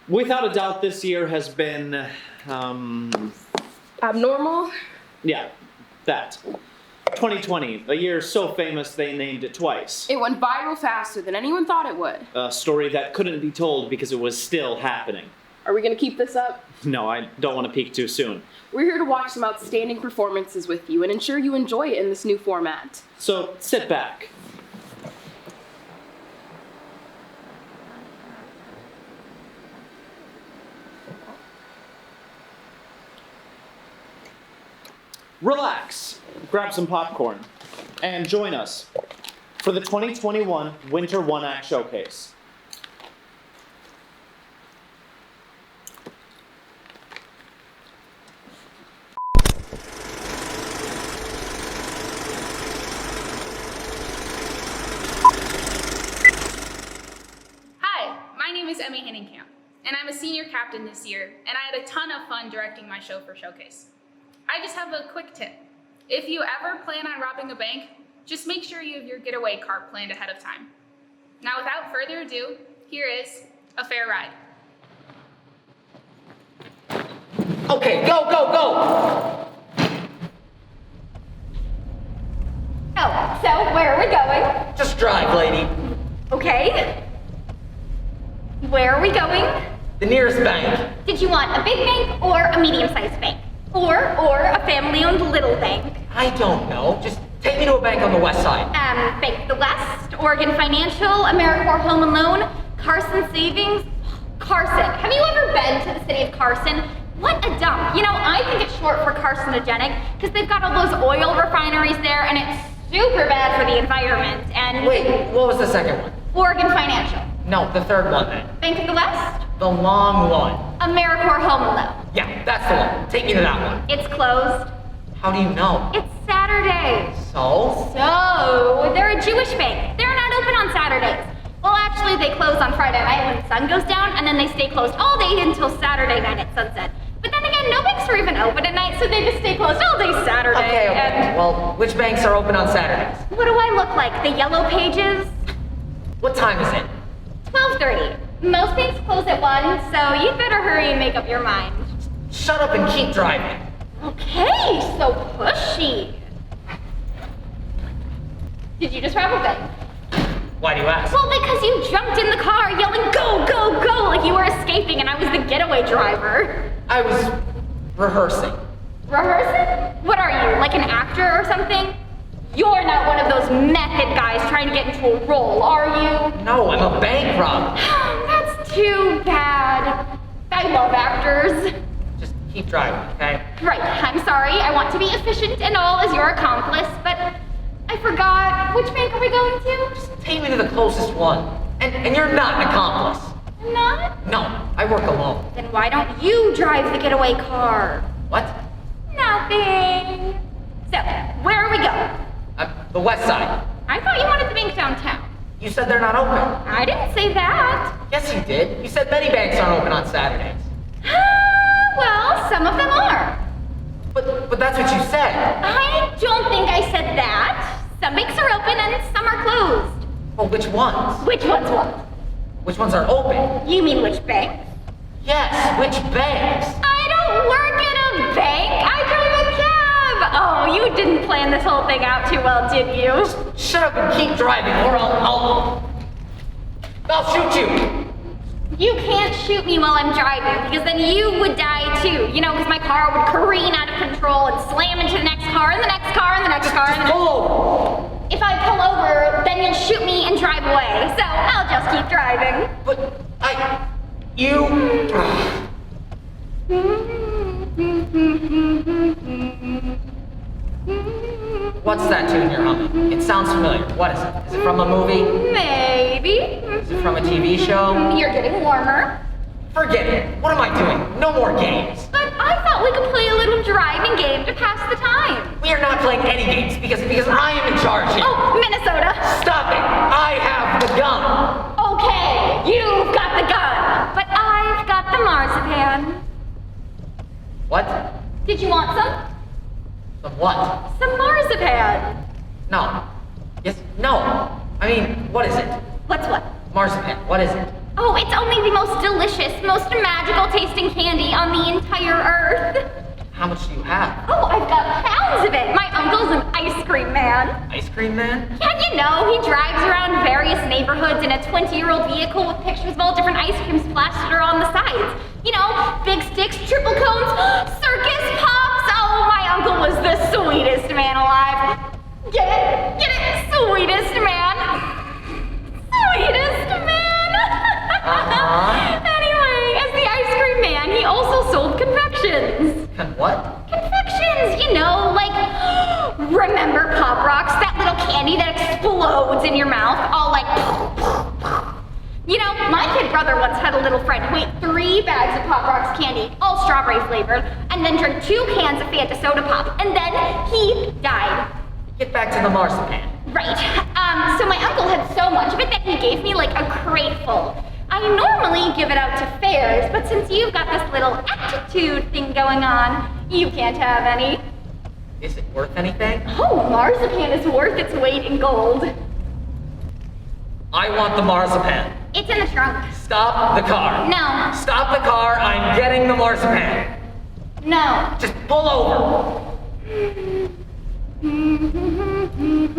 Without a doubt, this year has been, Abnormal? yeah, that. 2020, a year so famous they named it twice. It went viral faster than anyone thought it would. A story that couldn't be told because it was still happening. Are we gonna keep this up? No, I don't want to peek too soon. We're here to watch some outstanding performances with you and ensure you enjoy it in this new format. So, sit back. Relax, grab some popcorn, and join us for the 2021 Winter One Act Showcase. Hi, my name is Emmy Henningkamp, and I'm a senior captain this year, and I had a ton of fun directing my show for Showcase. I just have a quick tip. If you ever plan on robbing a bank, just make sure you have your getaway car planned ahead of time. Now, without further ado, here is a fair ride. Okay, go, go, go! Oh, so where are we going? Just drive, lady. Okay. Where are we going? The nearest bank. Did you want a big bank or a medium-sized bank? Or a family-owned little bank? I don't know. Just take me to a bank on the west side. Bank of the West, Oregon Financial, AmeriCorps Home and Loan, Carson Savings. Carson. Have you ever been to the city of Carson? What a dump. You know, I think it's short for carcinogenic because they've got all those oil refineries there and it's super bad for the environment. And Wait, what was the second one? Oregon Financial. No, the third one then. Bank of the West, The long one. AmeriCorps Home and Loan. Yeah, that's the one. Take me to that one. It's closed. How do you know? It's Saturday. So? So, they're a Jewish bank. They're not open on Saturdays. Well, actually, they close on Friday night when the sun goes down, and then they stay closed all day until Saturday night at sunset. But then again, no banks are even open at night, so they just stay closed all day Saturday. Okay. And Well, which banks are open on Saturdays? what do I look like? The yellow pages? What time is it? 12:30. Most banks close at 1, so you'd better hurry and make up your mind. Shut up and keep driving. Okay, so pushy. Did you just rob a bank? Why do you ask? Well, because you jumped in the car yelling, go, go, go, like you were escaping and I was the getaway driver. I was rehearsing. Rehearsing? What are you, like an actor or something? You're not one of those method guys trying to get into a role, are you? No, I'm a bank robber. That's too bad. I love actors. Just keep driving, okay? Right, I'm sorry. I want to be efficient and all as your accomplice, but I forgot. Which bank are we going to? Just take me to the closest one. And you're not an accomplice. Not? No, I work alone. Then why don't you drive the getaway car? What? Nothing. So, where are we going? The west side. I thought you wanted the bank downtown. You said they're not open. I didn't say that. Yes, you did. You said many banks aren't open on Saturdays. Well, some of them are. But that's what you said. I don't think I said that. Some banks are open and some are closed. Well, which ones? Which one's what? Which ones are open? You mean which bank? Yes, which banks? I don't work at a bank. I drive a cab. Oh, you didn't plan this whole thing out too well, did you? Shut up and keep driving, or I'll shoot you. You can't shoot me while I'm driving, because then you would die too. You know, because my car would careen out of control and slam into the next car, and the next car, and the next car, and the next... Pull over. If I pull over, then you'll shoot me and drive away. So I'll just keep driving. But you... What's that tune you're humming? It sounds familiar. What is it? Is it from a movie? Maybe. Is it from a TV show? You're getting warmer. Forget it. What am I doing? No more games. But I thought we could play a little driving game to pass the time. We are not playing any games because I am in charge here. Oh, Minnesota. Stop it! I have the gun. Okay, you've got the gun, but I've got the marzipan. What? Did you want some? Some what? Some marzipan. No. Yes, no. I mean, what is it? What's what? Marzipan, what is it? Oh, it's only the most most delicious, most magical tasting candy on the entire earth. How much do you have? Oh, I've got pounds of it. My uncle's an ice cream man. Ice cream man? Yeah, you know, he drives around various neighborhoods in a 20-year-old vehicle with pictures of all different ice creams plastered on the sides. You know, big sticks, triple cones, circus pops. Oh, my uncle was the sweetest man alive. Get it? Get it? Sweetest man. Sweetest man. Anyway, as the ice cream man, he also sold confections. What? Confections, you know, like, remember Pop Rocks? That little candy that explodes in your mouth, all like, you know, my kid brother once had a little friend who ate 3 bags of Pop Rocks candy, all strawberry flavored, and then drank 2 cans of Fanta Soda Pop, and then he died. Get back to the marzipan. Right. So my uncle had so much of it that he gave me like a crate full. I normally give it out to fairs, but since you've got this little attitude thing going on, you can't have any. Is it worth anything? Oh, marzipan is worth its weight in gold. I want the marzipan. It's in the trunk. Stop the car. No. Stop the car. I'm getting the marzipan. No. Just pull over.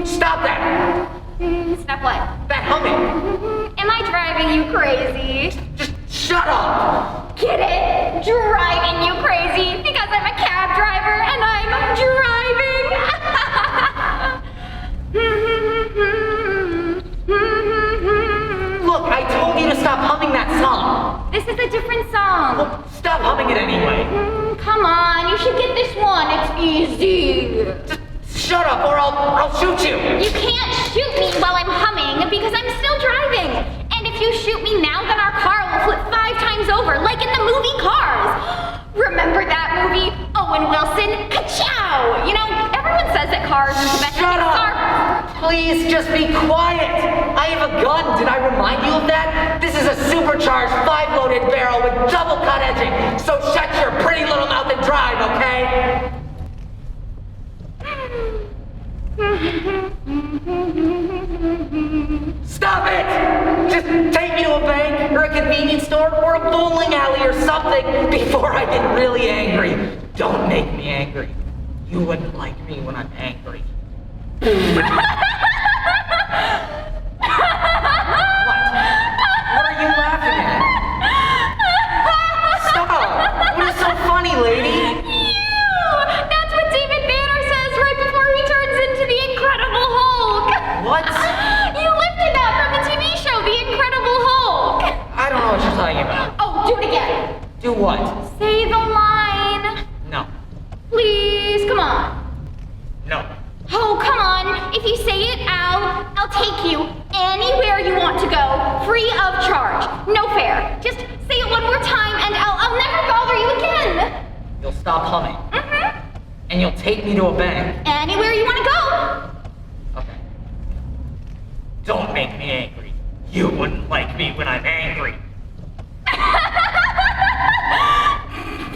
Stop that. Stop what? That humming. Am I driving you crazy? Just shut up. Get it? Driving you crazy because I'm a cab driver and I'm driving. Look, I told you to stop humming that song. This is a different song. Well, stop humming it anyway. Come on, you should get this one. It's easy. Just shut up or I'll shoot you. You can't shoot me while I'm humming because I'm still driving. And if you shoot me now, then our car will flip 5 times over, like in the movie Cars. Remember that movie? Owen Wilson, ka-chow! You know, everyone says that Cars is the best Shut up! car. Please just be quiet. I have a gun. Did I remind you of that? This is a supercharged 5-loaded barrel with double cut edging. So shut your pretty little mouth and drive, okay? Stop it! Just take me to a bank or a convenience store or a bowling alley or something before I get really angry. Don't make me angry. You wouldn't like me when I'm angry. What? What are you laughing at? Stop! What is so funny, lady? That's what David Banner says right before he turns into the Incredible Hulk. What? You lifted that from the TV show, The Incredible Hulk. I don't know what you're talking about. Oh, do it again. Do what? Say the line. No. Please, come on. No. Oh, come on. If you say it, I'll take you anywhere you want to go, free of charge. No fare. Just say it one more time and I'll never bother you again. You'll stop humming. Mm-hmm. And you'll take me to a bank. Anywhere you want to go. Okay. Don't make me angry. You wouldn't like me when I'm angry.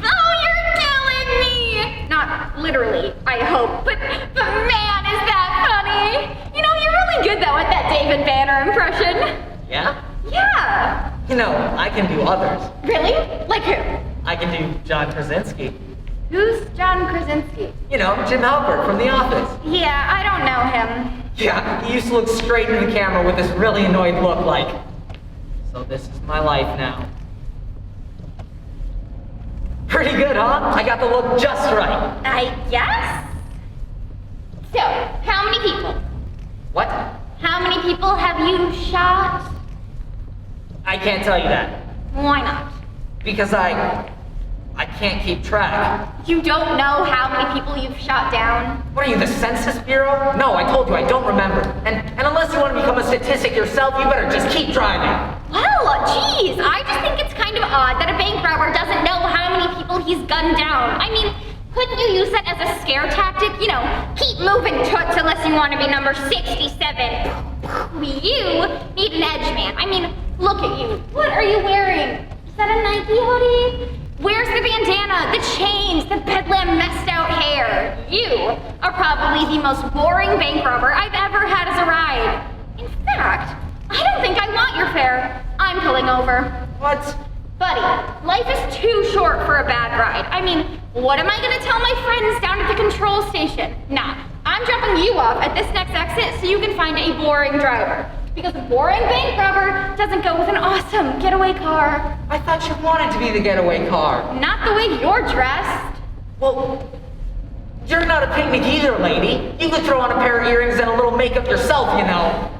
Oh, you're killing me! Not literally, I hope, but man, is that funny! You know, you're really good though at that David Banner impression. Yeah? Yeah. You know, I can do others. Really? Like who? I can do John Krasinski. Who's John Krasinski? You know, Jim Halpert from The Office. Yeah, I don't know him. Yeah, he used to look straight into the camera with this really annoyed look like, so this is my life now. Pretty good, huh? I got the look just right. I guess? So, how many people? What? How many people have you shot? I can't tell you that. Why not? Because I can't keep track. You don't know how many people you've shot down? What are you, the Census Bureau? No, I told you, I don't remember. And unless you want to become a statistic yourself, you better just keep driving. Well, geez, I just think it's kind of odd that a bank robber doesn't know how many people he's gunned down. I mean, couldn't you use that as a scare tactic? You know, keep moving, toots, unless you want to be number 67. You need an edge man. I mean, look at you. What are you wearing? Is that a Nike hoodie? Where's the bandana, the chains, the bedlam messed out hair? You are probably the most boring bank robber I've ever had as a ride. In fact, I don't think I want your fare. I'm pulling over. What? Buddy, life is too short for a bad ride. I mean, what am I gonna tell my friends down at the control station? Nah, I'm dropping you off at this next exit so you can find a boring driver. Because a boring bank robber doesn't go with an awesome getaway car. I thought you wanted to be the getaway car. Not the way you're dressed. Well, you're not a picnic either, lady. You could throw on a pair of earrings and a little makeup yourself, you know.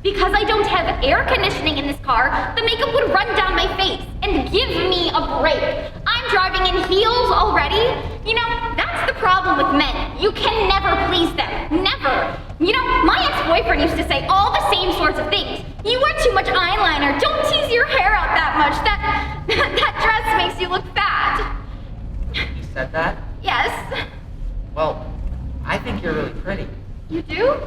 Because I don't have air conditioning in this car, the makeup would run down my face and give me a break. I'm driving in heels already. You know, that's the problem with men. You can never please them. Never. You know, my ex-boyfriend used to say all the same sorts of things. You wear too much eyeliner. Don't tease your hair out that much. That dress makes you look fat. You said that? Yes. Well, I think you're really pretty. You do?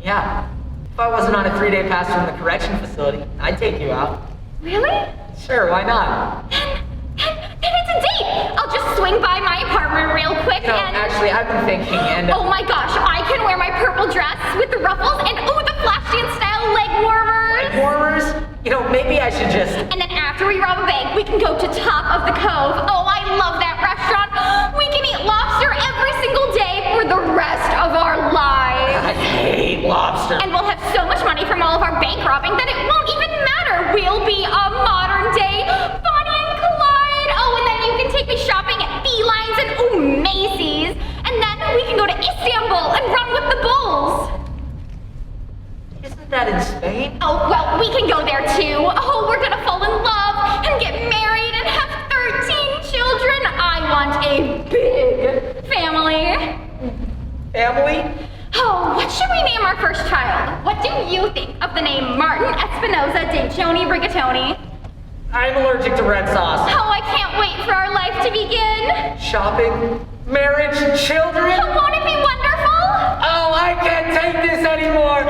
Yeah. If I wasn't on a 3-day pass from the correction facility, I'd take you out. Really? Sure, why not? Then it's a date! I'll just swing by my apartment real quick No, and... actually, I've been thinking and... Oh my gosh, I can wear my purple dress with the ruffles and the flash dance style leg warmers! Leg warmers? You know, maybe I should just... And then after we rob a bank, we can go to Top of the Cove. Oh, I love that restaurant! We can eat lobster every single day for the rest of our lives! I hate lobster. And we'll have so much money from all of our bank robbing that it won't even matter! We'll be a modern day Bonnie and Clyde! Oh, and then you can take me shopping at Beelines and Macy's! And then we can go to Istanbul and run with the bulls! Isn't that in Spain? Oh, well, we can go there too. Oh, we're gonna fall in love and get married and have 13 children. I want a big family. Family? Oh, what should we name our first child? What do you think of the name Martin Espinoza de Joni Rigatoni? I'm allergic to red sauce. Oh, I can't wait for our life to begin. Shopping, marriage, children. Oh, won't it be wonderful? Oh, I can't take this anymore.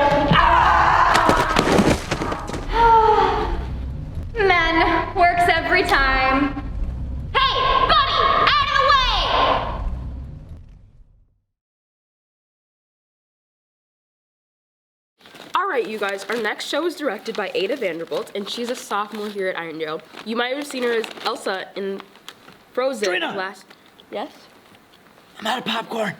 Men, works every time. Hey, buddy, out of the way! Alright, you guys, our next show is directed by Ada Vanderbilt, and she's a sophomore here at Irondale. You might have seen her as Elsa in Frozen Trina! last... Yes? I'm out of popcorn.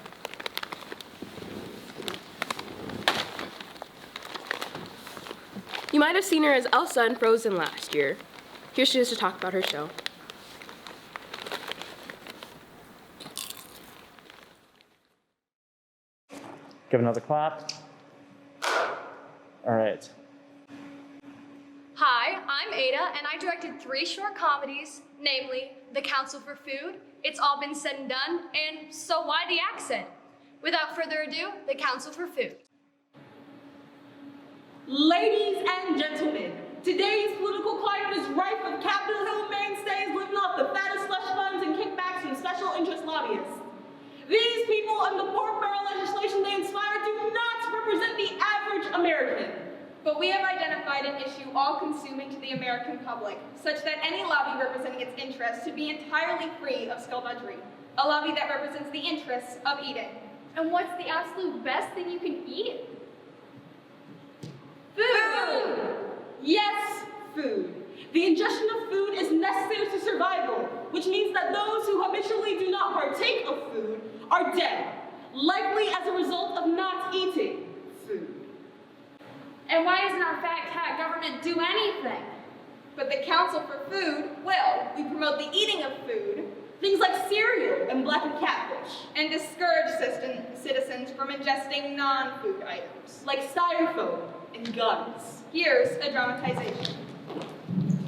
You might have seen her as Elsa in Frozen last year. Here she is to talk about her show. Give another clap. All right. Hi, I'm Ada, and I directed 3 short comedies, namely The Council for Food, It's All Been Said and Done, and So Why the Accent? Without further ado, The Council for Food. Ladies and gentlemen, today's political climate is rife with Capitol Hill mainstays living off the fattest slush funds and kickbacks from special interest lobbyists. These people and the pork barrel legislation they inspire do not represent the average American. But we have identified an issue all-consuming to the American public, such that any lobby representing its interests should be entirely free of skullduggery. A lobby that represents the interests of eating. And what's the absolute best thing you can eat? Food! Yes, food. The ingestion of food is necessary to survival, which means that those who habitually do not partake of food are dead, likely as a result of not eating food. And why doesn't our fat cat government do anything? But the Council for Food will. We promote the eating of food Things like cereal and blackened catfish, and discourage citizens from ingesting non-food items. like styrofoam and guns. Here's a dramatization.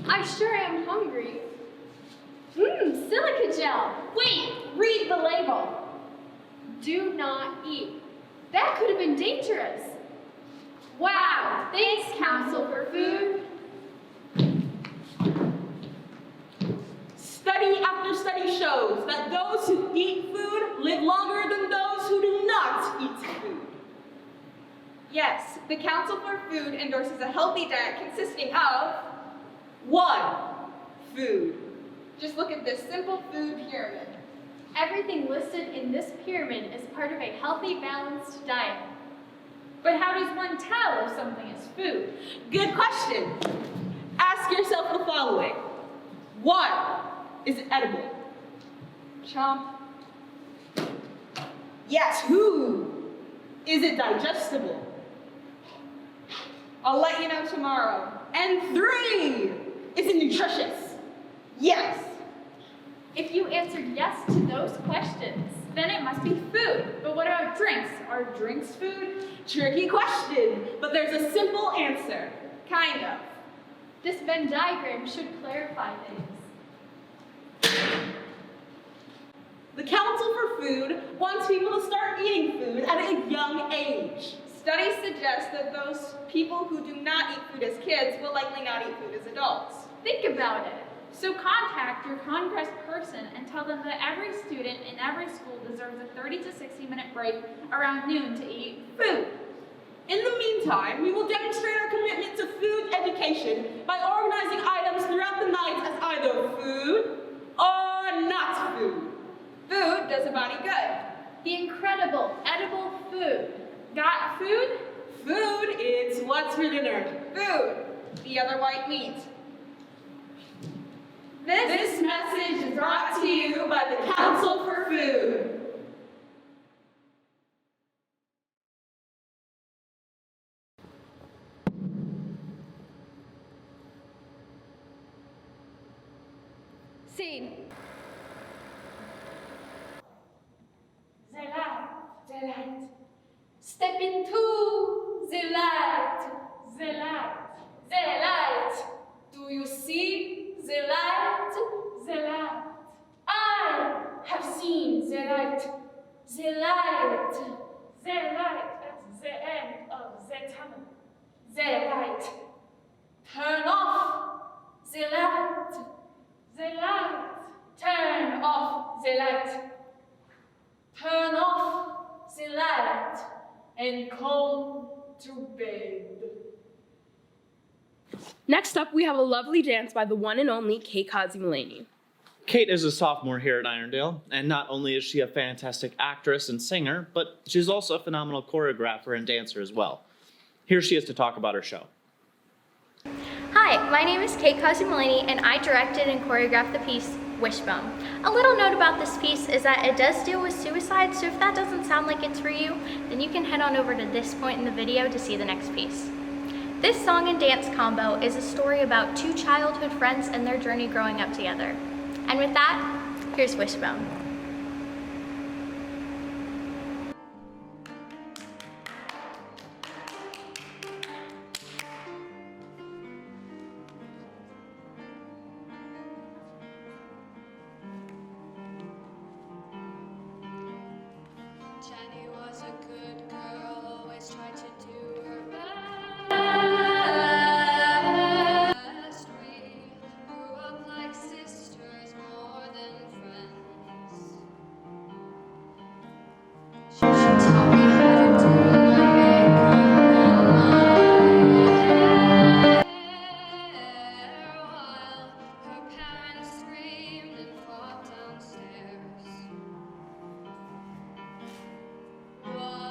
I sure am hungry. Silica gel. Wait, read the label. Do not eat. That could have been dangerous. Wow, thanks, Council for Food. Study after study shows that those who eat food live longer than those who do not eat food. Yes, the Council for Food endorses a healthy diet consisting of... 1. Food. Just look at this simple food pyramid. Everything listed in this pyramid is part of a healthy, balanced diet. But how does one tell if something is food? Good question. Ask yourself the following. 1. Is it edible? Chomp. Yes. 2. Is it digestible? I'll let you know tomorrow. And 3. Is it nutritious? Yes. If you answered yes to those questions, then it must be food. But what about drinks? Are drinks food? Tricky question, but there's a simple answer. Kind of. This Venn diagram should clarify things. The Council for Food wants people to start eating food at a young age. Studies suggest that those people who do not eat food as kids will likely not eat food as adults. Think about it. So contact your Congress person and tell them that every student in every school deserves a 30 to 60-minute break around noon to eat food. In the meantime, we will demonstrate our commitment to food education by organizing items throughout the night as either food or not food. Food does a body good. The incredible edible food. Got food? Food is what's for dinner. Food, the other white meat. This message is brought to you by the Council for Food. Scene. The light. Step into the light. The light. The light. Do you see the light? The light. I have seen the light. The light. The light at the end of the tunnel. The light. Turn off the light. The light. Turn off the light. Turn off the light and come to bed. Next up, we have a lovely dance by the one and only Kate Mullaney. Kate is a sophomore here at Irondale, and not only is she a fantastic actress and singer, but she's also a phenomenal choreographer and dancer as well. Here she is to talk about her show. Hi, my name is Kate Mullaney, and I directed and choreographed the piece Wishbone. A little note about this piece is that it does deal with suicide, so if that doesn't sound like it's for you, then you can head on over to this point in the video to see the next piece. This song and dance combo is a story about two childhood friends and their journey growing up together. And with that, here's Wishbone. Jenny was a good girl, always tried to do her best. We grew up like sisters more than friends. She taught me how to do my makeup on my hair while her parents screamed and fought downstairs. What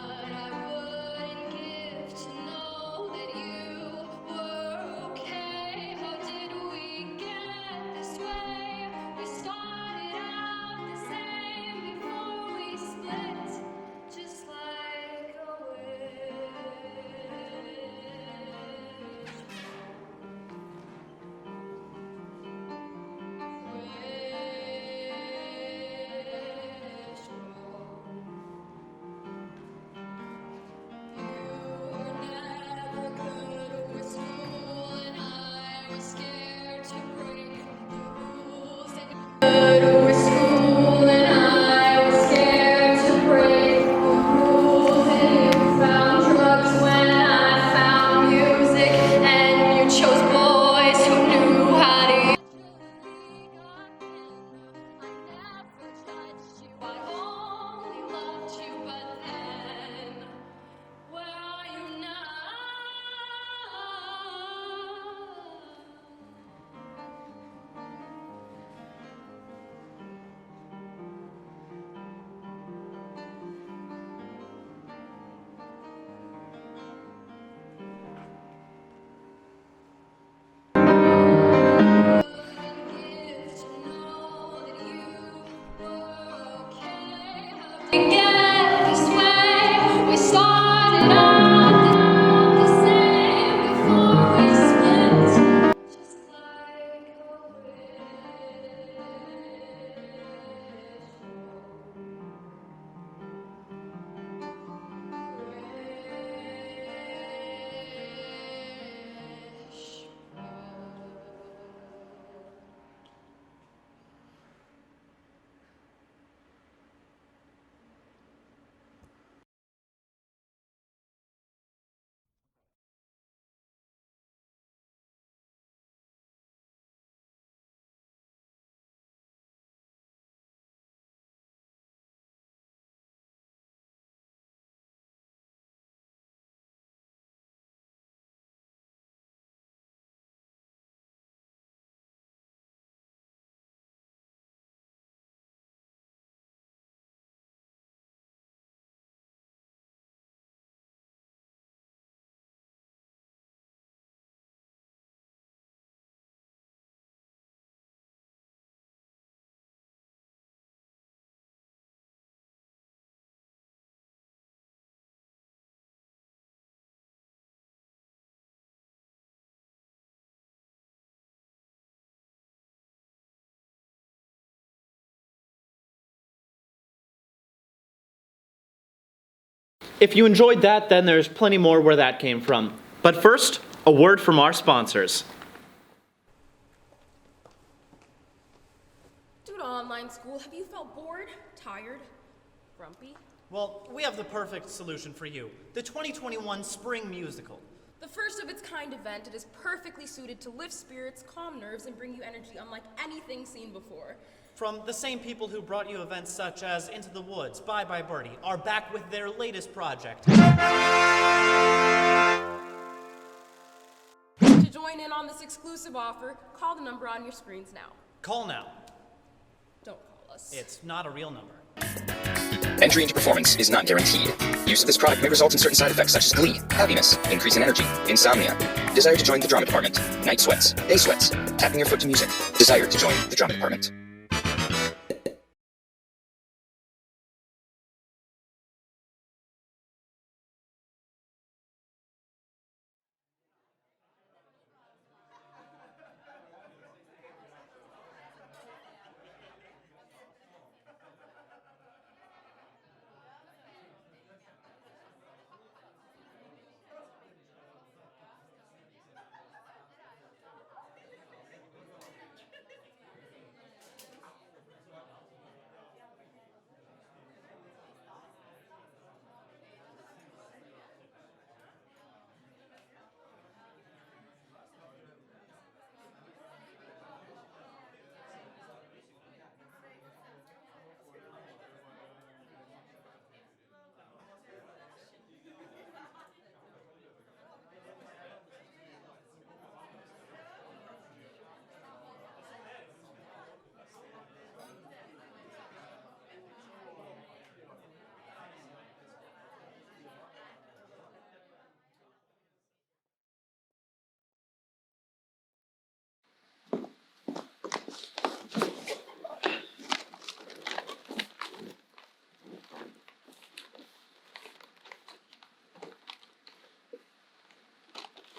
If you enjoyed that, then there's plenty more where that came from. But first, a word from our sponsors. Due to online school, have you felt bored, tired, grumpy? Well, we have the perfect solution for you. The 2021 Spring Musical. The first of its kind event, it is perfectly suited to lift spirits, calm nerves, and bring you energy unlike anything seen before. From the same people who brought you events such as Into the Woods, Bye Bye Birdie, are back with their latest project. To join in on this exclusive offer, call the number on your screens now. Call now. Don't call us. It's not a real number. Entry into performance is not guaranteed. Use of this product may result in certain side effects such as glee, happiness, increase in energy, insomnia. Desire to join the drama department. Night sweats, day sweats, tapping your foot to music. Desire to join the drama department.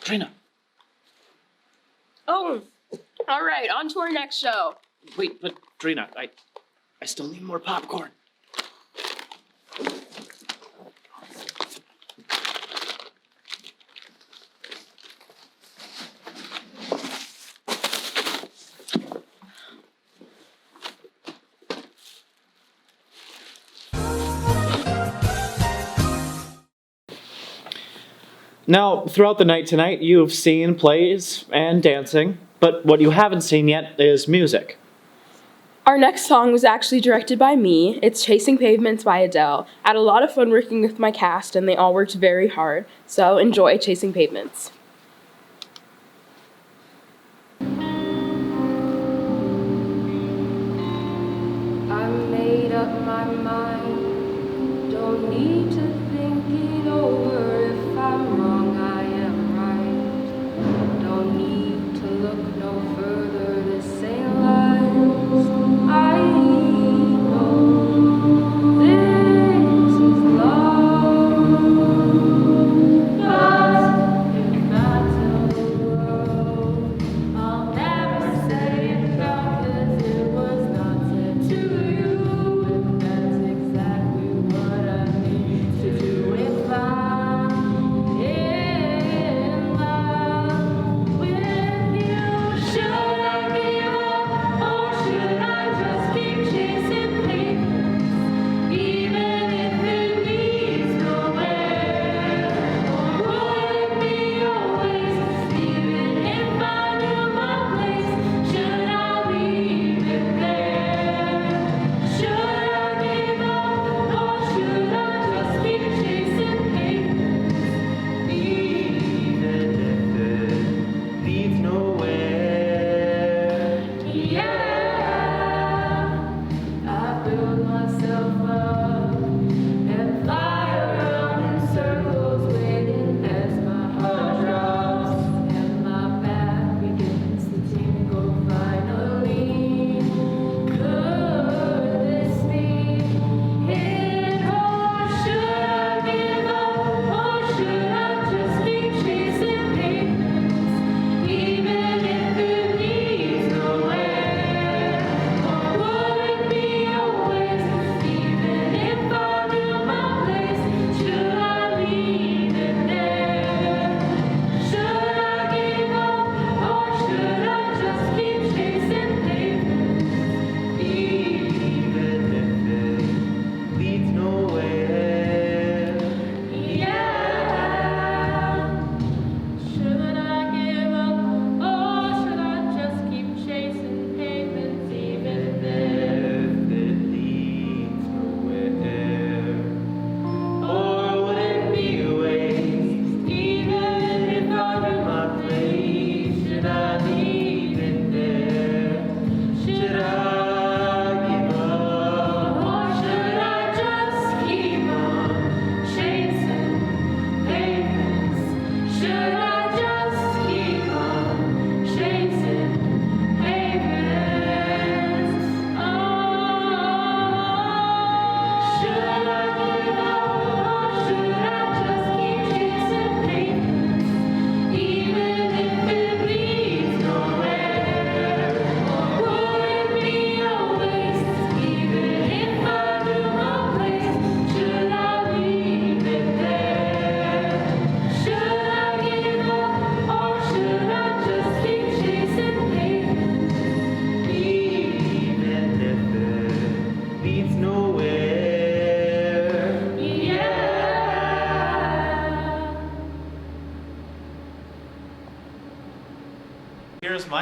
Trina. Oh, all right, on to our next show. Wait, but Trina, I still need more popcorn. Now, throughout the night tonight, you've seen plays and dancing, but what you haven't seen yet is music. Our next song was actually directed by me. It's Chasing Pavements by Adele. I had a lot of fun working with my cast, and they all worked very hard. So enjoy Chasing Pavements. I made up my mind, don't need to think it over. If I'm wrong, I am right. Don't need to look no further, this ain't lies. I know this is love, but if I tell the world, I'll never say it back, 'cause it was not said to you. And that's exactly what I need to do if I'm in love with you. Should I give up, or should I just keep chasing pavements, even if it leads nowhere? Or would it be always, even if I knew my place? Should I leave it there? Should I give up, or should I just keep chasing pavements, even if it leads nowhere? Yeah, I build myself up and fly around in circles, waiting as my heart drops and my back begins to tingle finally. Could this be it, or should I give up, or should I just keep chasing pavements, even if it leads nowhere?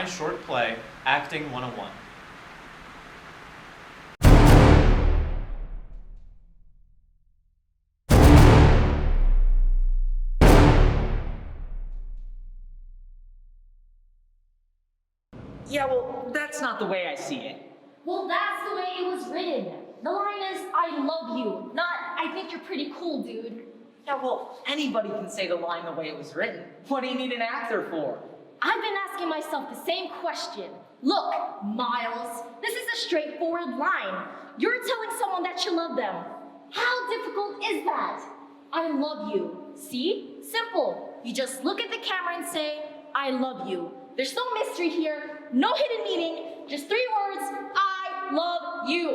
short play, Acting 101. Yeah, well, that's not the way I see it. Well, that's the way it was written. The line is, I love you, not, I think you're pretty cool, dude. Yeah, well, anybody can say the line the way it was written. What do you need an actor for? I've been asking myself the same question. Look, Miles, this is a straightforward line. You're telling someone that you love them. How difficult is that? I love you. See? Simple. You just look at the camera and say, I love you. There's no mystery here, no hidden meaning, just 3 words, I love you.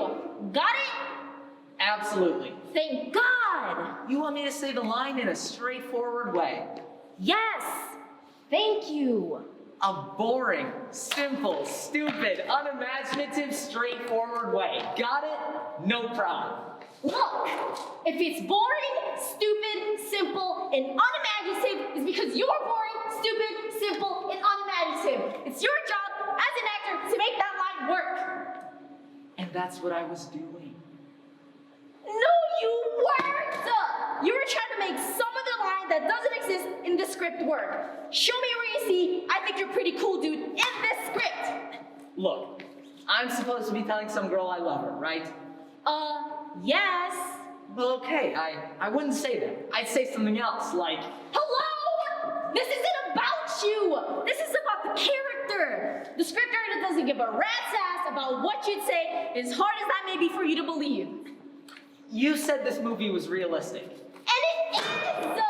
Got it? Absolutely. Thank God! You want me to say the line in a straightforward way? Yes! Thank you! A boring, simple, stupid, unimaginative, straightforward way. Got it? No problem. Look, if it's boring, stupid, simple, and unimaginative, it's because you're boring, stupid, simple, and unimaginative. It's your job as an actor to make that line work. And that's what I was doing. No, you weren't! You were trying to make some other line that doesn't exist in the script work. Show me where you see, I think you're pretty cool, dude, in this script. Look, I'm supposed to be telling some girl I love her, right? Yes. Well, okay, I wouldn't say that. I'd say something else, like... Hello? This isn't about you. This is about the character. The scriptwriter doesn't give a rat's ass about what you'd say, as hard as that may be for you to believe. You said this movie was realistic. And it is!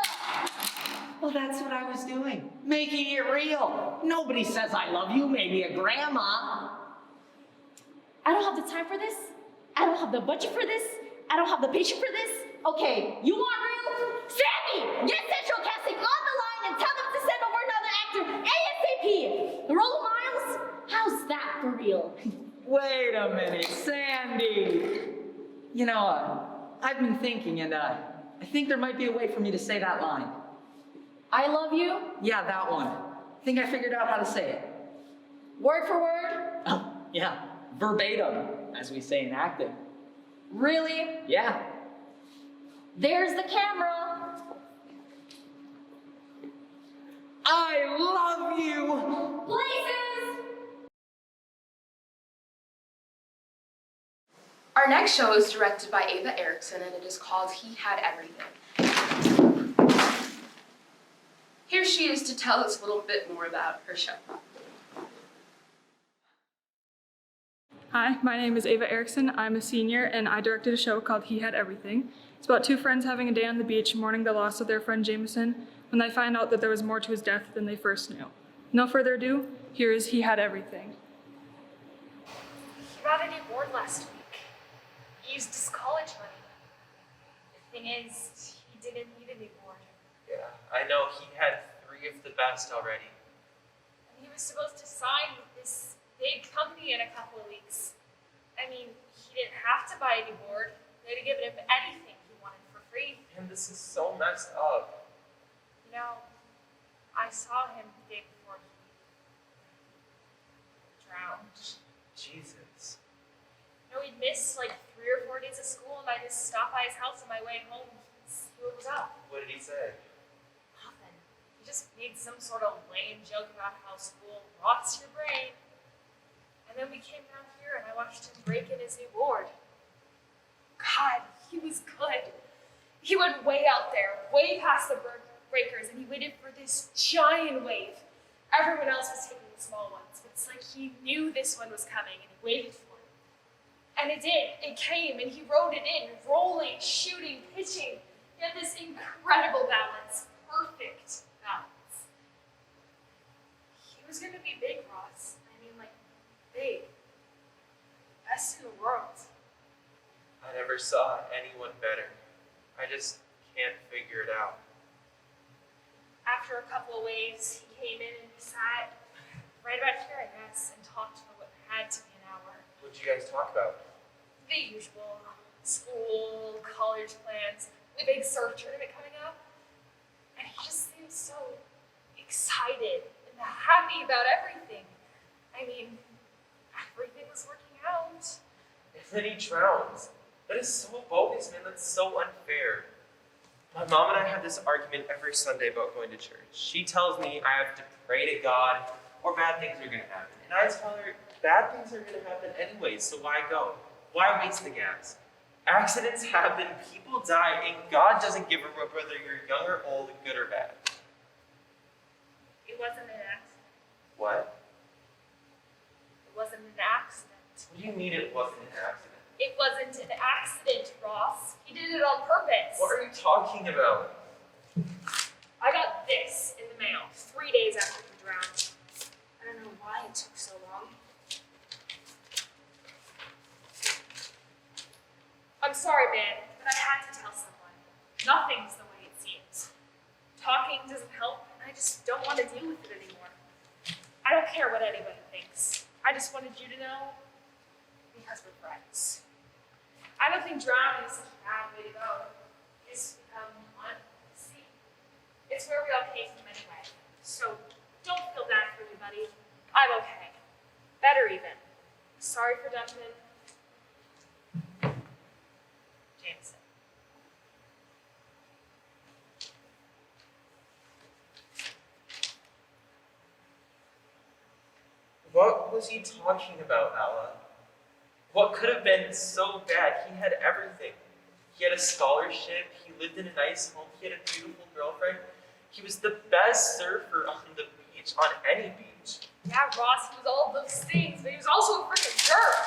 Well, that's what I was doing. Making it real. Nobody says I love you, maybe a grandma. I don't have the time for this. I don't have the budget for this. I don't have the patience for this. Okay, you want real? Sandy, get Central Casting on the line and tell them to send over another actor ASAP. The role of Miles? How's that for real? Wait a minute, Sandy. You know, I've been thinking, and I think there might be a way for me to say that line. I love you? Yeah, that one. I think I figured out how to say it. Word for word? Oh, yeah. Verbatim, as we say in acting. Really? Yeah. There's the camera. I love you! Places! Our next show is directed by Ava Erickson, and it is called He Had Everything. Here she is to tell us a little bit more about her show. Hi, my name is Ava Erickson. I'm a senior, and I directed a show called He Had Everything. It's about 2 friends having a day on the beach mourning the loss of their friend Jameson when they find out that there was more to his death than they first knew. No further ado, here is He Had Everything. He got a new board last week. He used his college money. The thing is, he didn't need a new board. Yeah, I know. He had 3 of the best already. And he was supposed to sign with this big company in a couple of weeks. I mean, he didn't have to buy a new board. They'd have given him anything he wanted for free. And this is so messed up. You know, I saw him the day before he drowned. Jesus. You know, he'd missed like 3 or 4 days of school, and I just stopped by his house on my way home to see what was up. What did he say? Nothing. He just made some sort of lame joke about how school rots your brain. And then we came down here and I watched him break in his new board. God, he was good. He went way out there, way past the breakers, and he waited for this giant wave. Everyone else was taking the small ones, but it's like he knew this one was coming and he waited for it. And it did. It came and he rode it in, rolling, shooting, pitching. He had this incredible balance, perfect balance. He was gonna be big, Ross. I mean, like, big. Best in the world. I never saw anyone better. I just can't figure it out. After a couple of waves, he came in and he sat right about here, I guess, and talked for what had to be an hour. What'd you guys talk about? The usual. School, college plans, the big surf tournament coming up. And he just seemed so excited and happy about everything. I mean, everything was working out. And then he drowns. That is so bogus, man. That's so unfair. My mom and I have this argument every Sunday about going to church. She tells me I have to pray to God or bad things are going to happen. And I tell her bad things are going to happen anyway, so why go? Why waste the gas? Accidents happen, people die, and God doesn't give a rip whether you're young or old, good or bad. It wasn't an accident. What? It wasn't an accident. What do you mean it wasn't an accident? It wasn't an accident, Ross. He did it on purpose. What are you talking about? I got this in the mail 3 days after he drowned. I don't know why it took so long. I'm sorry, man, but I had to tell someone. Nothing's the way it seems. Talking doesn't help, and I just don't want to deal with it anymore. I don't care what anybody thinks. I just wanted you to know because we're friends. I don't think drowning is such a bad way to go. It's become one with the sea. It's where we all came from anyway. So don't feel bad for me, buddy. I'm okay. Better even. Sorry for Duncan. Jameson. What was he talking about, Ella? What could have been so bad? He had everything. He had a scholarship, he lived in a nice home, he had a beautiful girlfriend. He was the best surfer on the beach, on any beach. Yeah, Ross, he was all those things, but he was also a freaking jerk.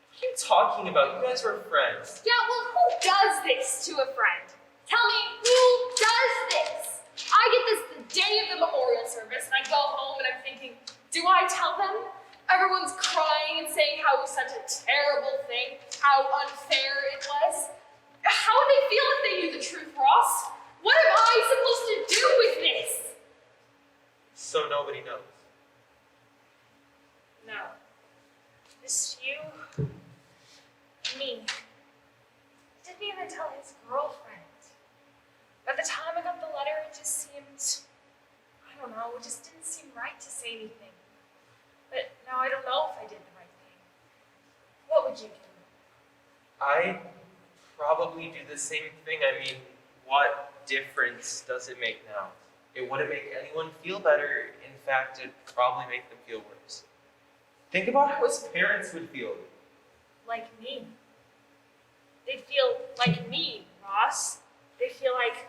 What are you talking about? You guys were friends. Yeah, well, who does this to a friend? Tell me, who does this? I get this the day of the memorial service, and I go home and I'm thinking, do I tell them? Everyone's crying and saying how it was such a terrible thing, how unfair it was. How would they feel if they knew the truth, Ross? What am I supposed to do with this? So nobody knows. No. Just you and me. He didn't even tell his girlfriend. By the time I got the letter, it just seemed, I don't know, it just didn't seem right to say anything. But now I don't know if I did the right thing. What would you do? I'd probably do the same thing. I mean, what difference does it make now? It wouldn't make anyone feel better. In fact, it'd probably make them feel worse. Think about how his parents would feel. Like me. They'd feel like me, Ross. They'd feel like,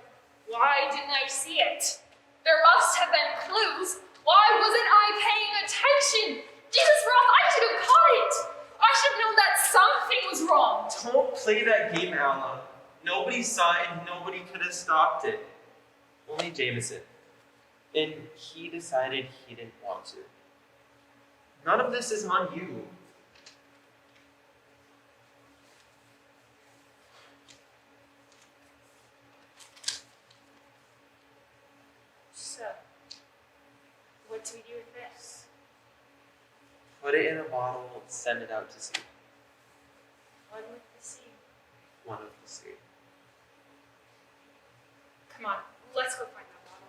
why didn't I see it? There must have been clues. Why wasn't I paying attention? Jesus, Ross, I should have caught it. I should have known that something was wrong. Don't play that game, Alma. Nobody saw it and nobody could have stopped it. Only Jameson. And he decided he didn't want to. None of this is on you. So, what do we do with this? Put it in a bottle, send it out to sea. One with the sea. One of the sea. Come on, let's go find that bottle.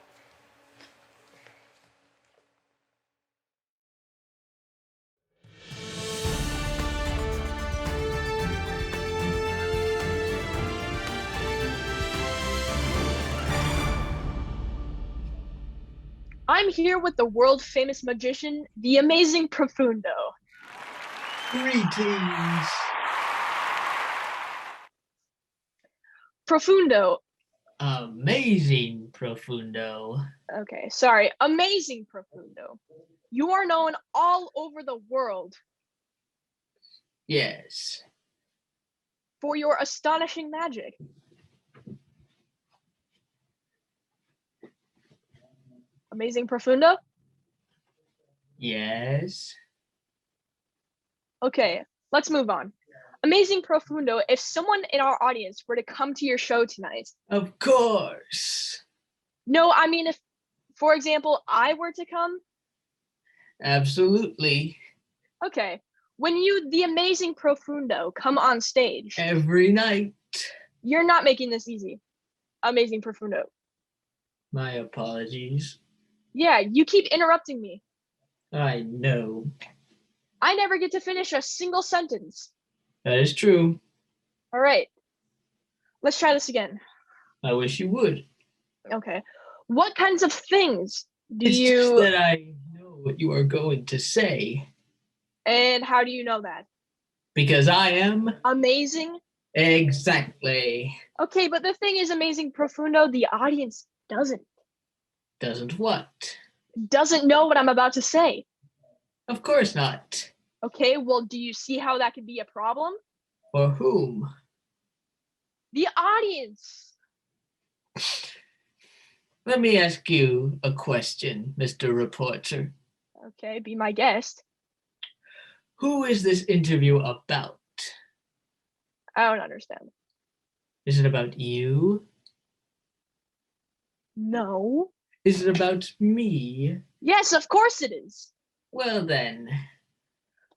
I'm here with the world-famous magician, the amazing Profundo. Greetings. Profundo. Amazing Profundo. Okay, sorry. Amazing Profundo. You are known all over the world Yes. for your astonishing magic. Amazing Profundo? Yes. Okay, let's move on. Amazing Profundo, if someone in our audience were to come to your show tonight. Of course. No, I mean, if, for example, I were to come. Absolutely. Okay, when you, the amazing Profundo, come on stage. Every night. You're not making this easy. Amazing Profundo. My apologies. Yeah, you keep interrupting me. I know. I never get to finish a single sentence. That is true. All right. Let's try this again. I wish you would. Okay. What kinds of things do It's you... just that I know what you are going to say. And how do you know that? Because I am... Amazing? Exactly. Okay, but the thing is, Amazing Profundo, the audience doesn't. Doesn't what? Doesn't know what I'm about to say. Of course not. Okay, well, do you see how that could be a problem? For whom? The audience. Let me ask you a question, Mr. Reporter. Okay, be my guest. Who is this interview about? I don't understand. Is it about you? No. Is it about me? Yes, of course it is. Well then.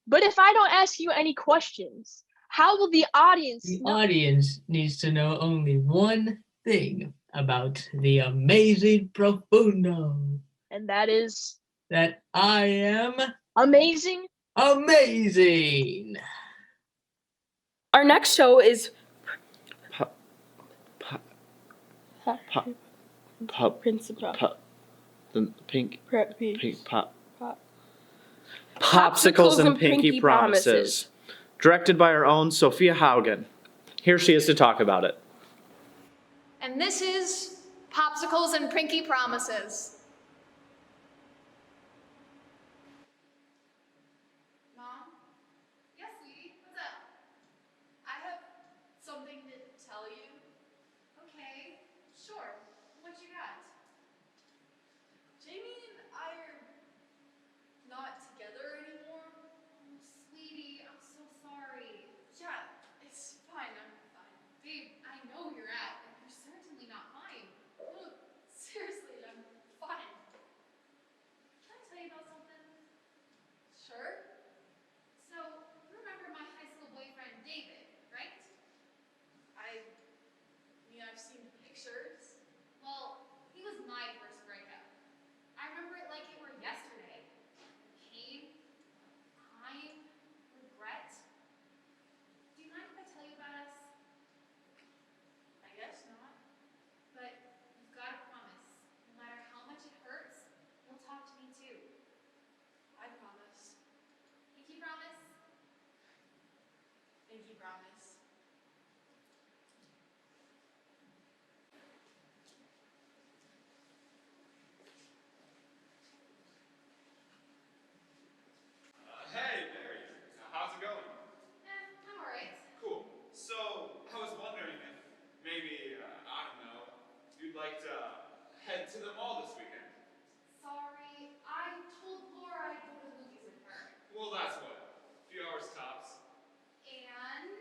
But if I don't ask you any questions, how will the audience The audience needs to know only one thing about the Amazing Profundo. And that is? That I am... Amazing? Amazing! Our next show is The pink pop. Popsicles Popsicles and and Pinky Pinky Promises. Promises. Directed by our own Sophia Haugen. Here she is to talk about it. And this is Popsicles and Pinky Promises. Mom? Yes, sweetie? What's up? I have something to tell you. Okay, sure. What you got? Jamie and I are not together anymore. Oh, sweetie, I'm so sorry. Yeah, it's fine. I'm fine. Babe, I know you're at, and you're certainly not mine. No, seriously, I'm fine. Can I tell you about something? Sure. So, you remember my high school boyfriend, David, right? I mean, I've seen pictures. Well, he was my first breakup. I remember it like it were yesterday. Pain, time, regret. Do you mind if I tell you about us? I guess not. But you've got to promise, no matter how much it hurts, you'll talk to me too. I promise. Pinky promise? Pinky promise. Hey, Mary. How's it going? I'm alright. Cool. So, I was wondering if maybe, I don't know, you'd like to head to the mall this weekend. Sorry, I told Laura I'd go to the movies with her. Well, that's what, a few hours tops. And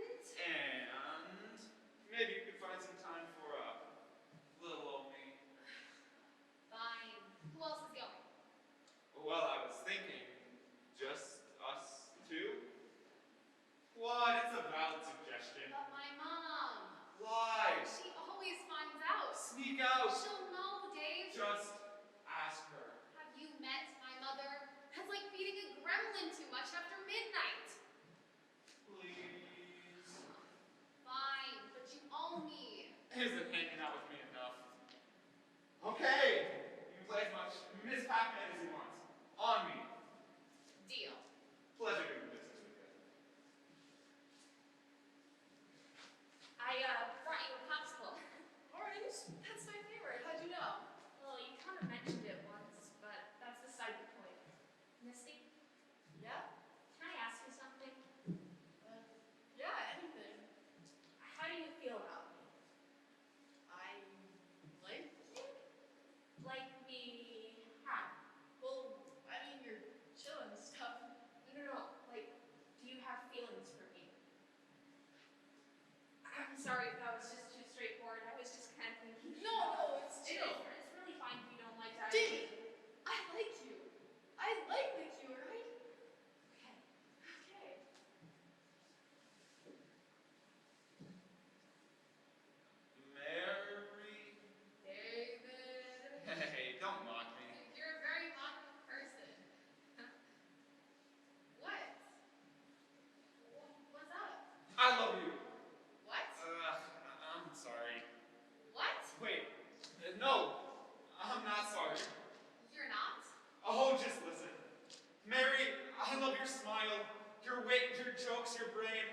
Your wit, your jokes, your brain.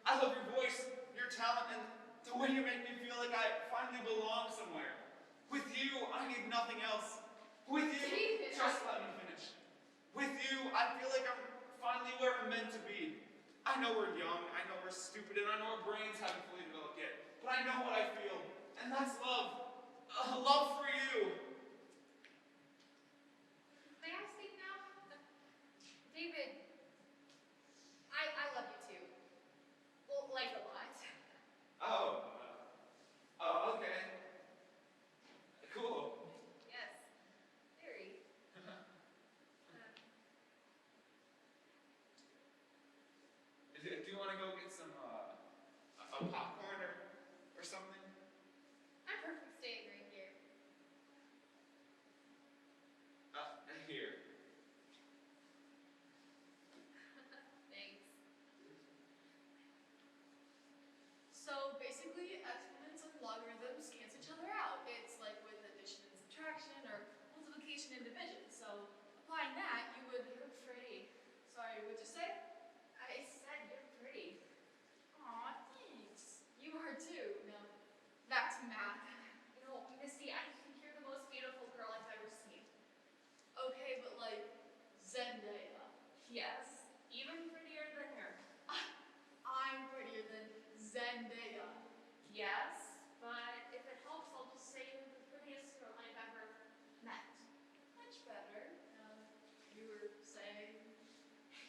I love your voice, your talent, and the way you make me feel like I finally belong somewhere. With you, I need nothing else. With you, David. just let me finish. With you, I feel like I'm finally where I'm meant to be. I know we're young, I know we're stupid, and I know our brains haven't fully developed yet. But I know what I feel, and that's love. Love for you. May I speak now? David, I love you too. Well, like a lot. Okay. Cool. Yes, very. Do you want to go get some, a popcorn or something? I'm perfect staying right here. Here. Thanks. So basically, exponents and logarithms cancel each other out. It's like with addition and subtraction or multiplication and division. So applying that, you would, you're pretty. Sorry, what'd you say? I said you're pretty. Aw, thanks. You are too. Now, back to math. You know, Misty, I think you're the most beautiful girl I've ever seen. Okay, but like Zendaya. Yes, even prettier than her. I'm prettier than Zendaya. Yes, but if it helps, I'll just say you're the prettiest girl I've ever met. Much better. You were saying.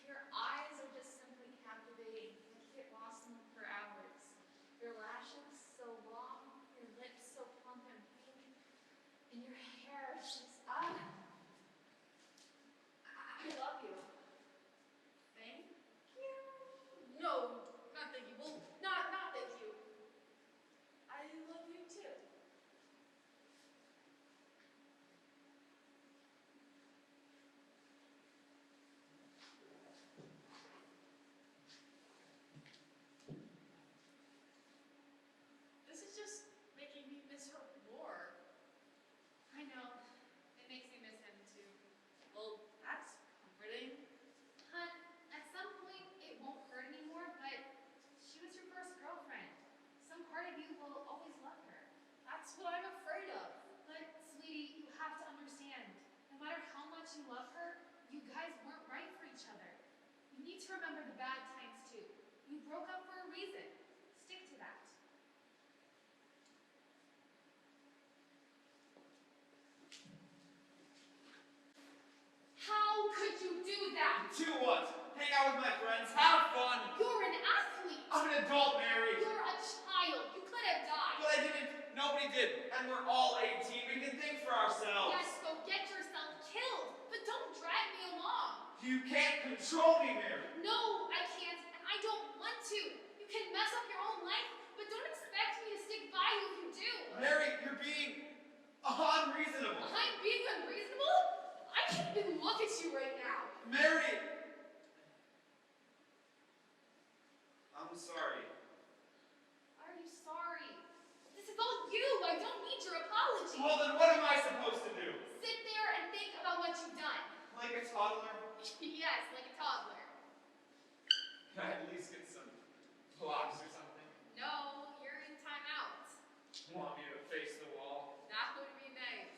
Your eyes are just simply captivating. I could get lost in them for hours. Your lashes so long, your lips so plump and pink, and your hair is just I love you. Thank you. No, not thank you. Well, not thank you. I love you too. This is just making me miss her more. I know. It makes me miss him too. Well, that's comforting. Hun, at some point it won't hurt anymore, but she was your first girlfriend. Some part of you will always love her. That's what I'm afraid of. But, sweetie, you have to understand. No matter how much you love her, you guys weren't right for each other. You need to remember the bad times too. You broke up for a reason. Stick to that. How could you do that? Do what? Hang out with my friends, have fun. You're an athlete. I'm an adult, Mary. You're a child. You could have died. But I didn't. Nobody did. And we're all 18. We can think for ourselves. Yes, go get yourself killed. But don't drag me along. You can't control me, Mary. No, I can't, and I don't want to. You can mess up your own life, but don't expect me to stick by you if you do. Mary, you're being unreasonable. I'm being unreasonable? I can't even look at you right now. Mary! I'm sorry. Why are you sorry? This is all you. I don't need your apology. Well, then what am I supposed to do? Sit there and think about what you've done. Like a toddler? Yes, like a toddler. Can I at least get some blocks or something? No, you're in timeout. Want me to face the wall? That would be nice.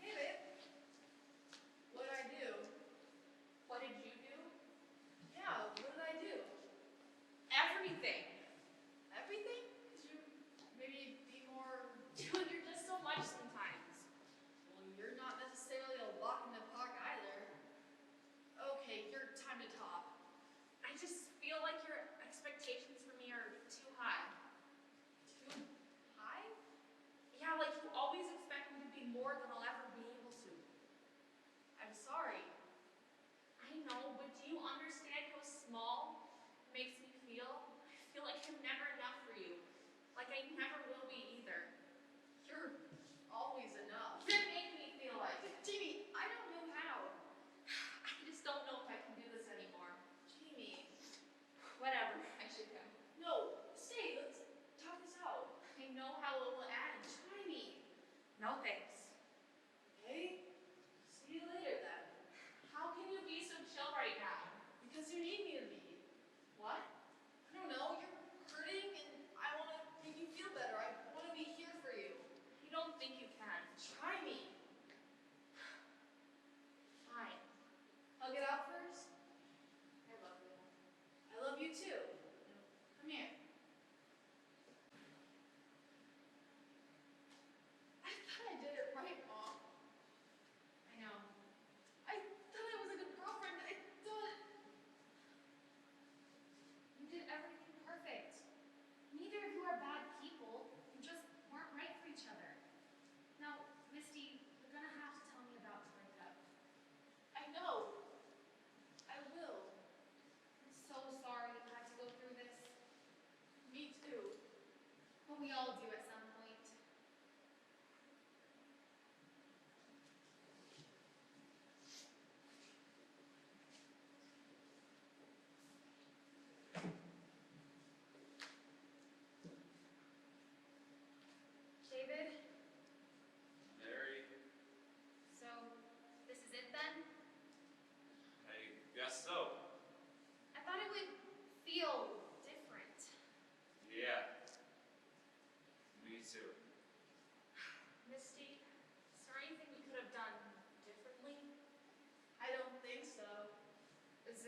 Hey, babe. What'd I do? What did you do? Yeah, what did I do? Everything. Everything? Could you maybe be more... Dude, you're just so much sometimes. Well, you're not necessarily a walk in the park either. Okay, your time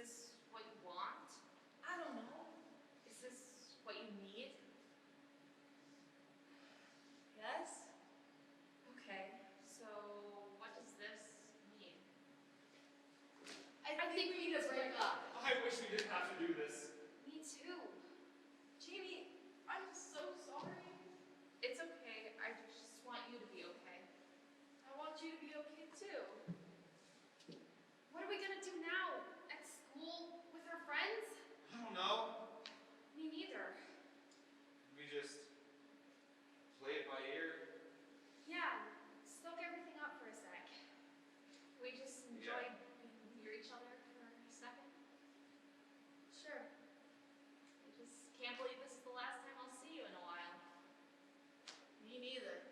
this what you want? I don't know. Is this what you need? Yes? Okay, so what does this mean? I think we need to break up. I wish we didn't have to do this. Me too. Jamie, I'm so sorry. It's okay. I just want you to be okay. I want you to be okay too. What are we gonna do now? At school? With our friends? I don't know. Me neither. We just play it by ear. Yeah, soak everything up for a sec. We just enjoy being near each other for a second. Sure. I just can't believe this is the last time I'll see you in a while. Me neither.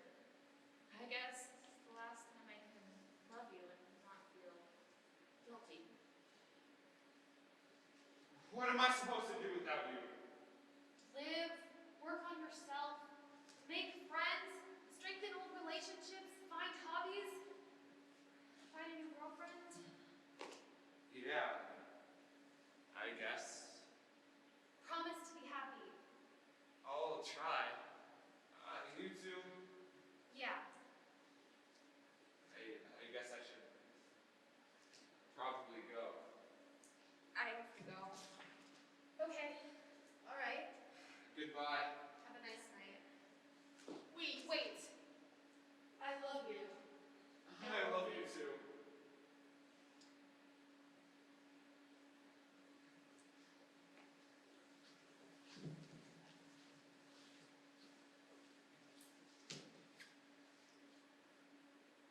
I guess this is the last time I can love you and not feel guilty. What am I supposed to do without you? Live, work on yourself, make friends, strengthen old relationships, find hobbies, find a new girlfriend. Yeah, I guess. Promise to be happy. I'll try. You too? Yeah. I guess I should probably go. I have to go. Okay. All right. Goodbye. Have a nice night. Wait. Wait. I love you. I love you too.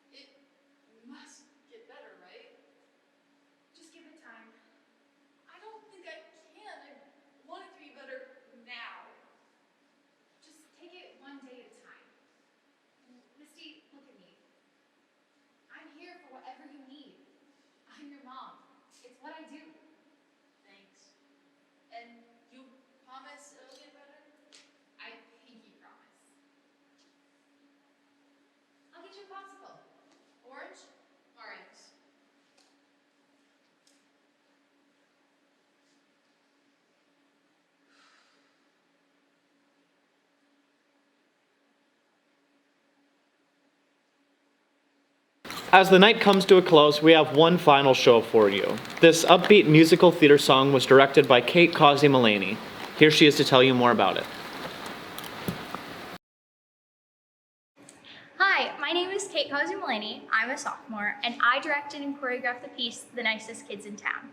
It must get better, right? Just give it time. I don't think I can. I want it to be better now. Just take it one day at a time. Misty, look at me. I'm here for whatever you need. I'm your mom. It's what I do. Thanks. And you promise it'll get better? I pinky promise. I'll get you a popsicle. Orange? Orange. As the night comes to a close, we have one final show for you. This upbeat musical theater song was directed by Kate Causey-Mullaney. Here she is to tell you more about it. Hi, my name is Kate Causey-Mullaney. I'm a sophomore, and I directed and choreographed the piece, The Nicest Kids in Town.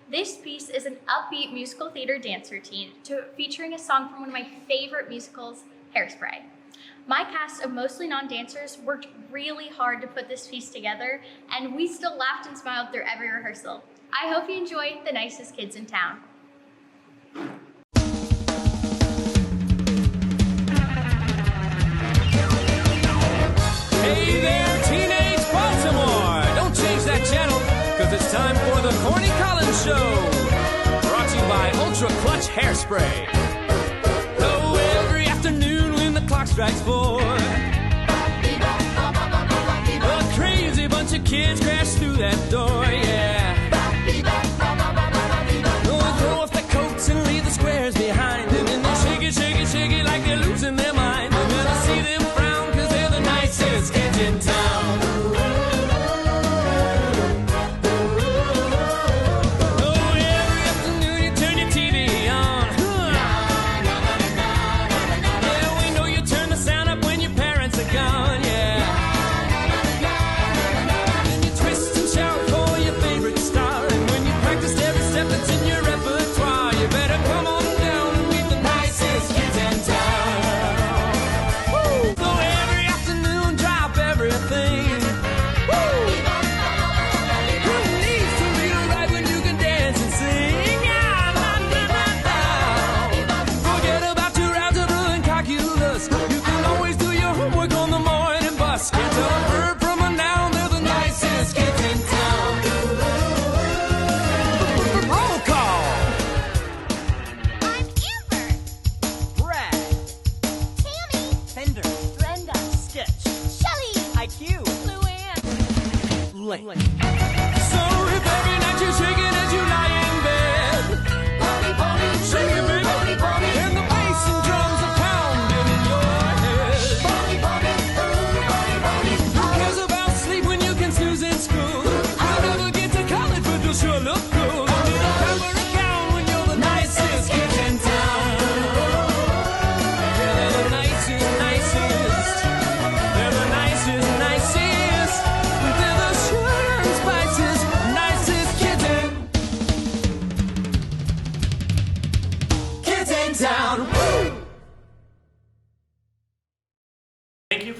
This piece is an upbeat musical theater dance routine featuring a song from one of my favorite musicals, Hairspray. My cast of mostly non-dancers worked really hard to put this piece together, and we still laughed and smiled through every rehearsal. I hope you enjoy The Nicest Kids in Town. Hey there, teenage Baltimore! Don't change that channel, cause it's time for the Corny Collins Show. Brought to you by Ultra Clutch Hairspray. Oh, every afternoon when the clock strikes 4, a crazy bunch of kids crash through that door, yeah. Oh, throw off their coats and leave the squares behind, and then they shake it, shake it, shake it like they're losing their mind. And then I see them frown cause they're the nicest kids in town. Oh, every afternoon you turn your TV on. Yeah, we know you turn the sound up when your parents are gone, yeah. Then you twist and shout for your favorite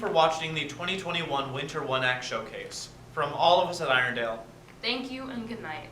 for watching the 2021 Winter One Act Showcase. From all of us at Irondale, Thank you and good night.